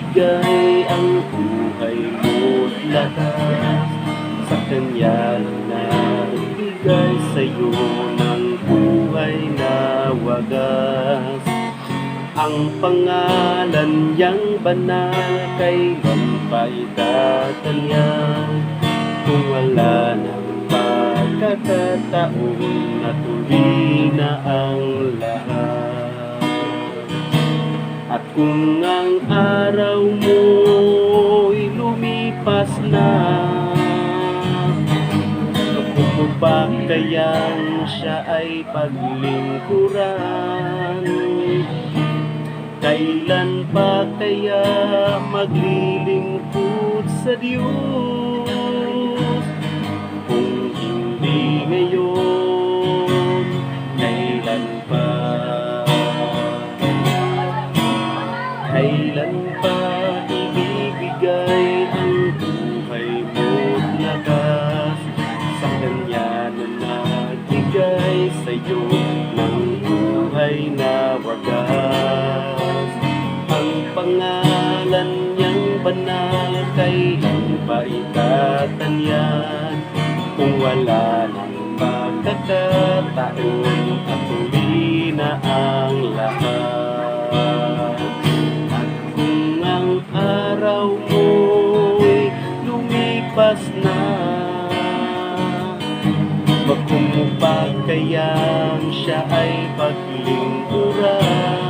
ibigay ang buhay mo't lakas. Sa Kanya nagbigay sa'yo ng buhay na wagas. Ang pangalan niyang banal kailan pa itatanyag. Kung wala ng pagkakataon na tuloy na ang lahat. At kung ang araw mo'y lumipas na, kung mo ba kayang siya ay paglingkuran? Kailan pa kaya maglilingkod sa Diyos? Kung hindi ngayon, kailan pa? Kailan pa ibibigay ang buhay mo't lakas? Sa Kanya na nagbigay sa'yo ng buhay na wagas. Ang pangalan niyang banal kailan pa itatanyag? Kung wala ng pagkakataon at huli na ang lahat. At kung ang araw mo'y lumipas na, kung mo ba kayang siya ay paglingkuran?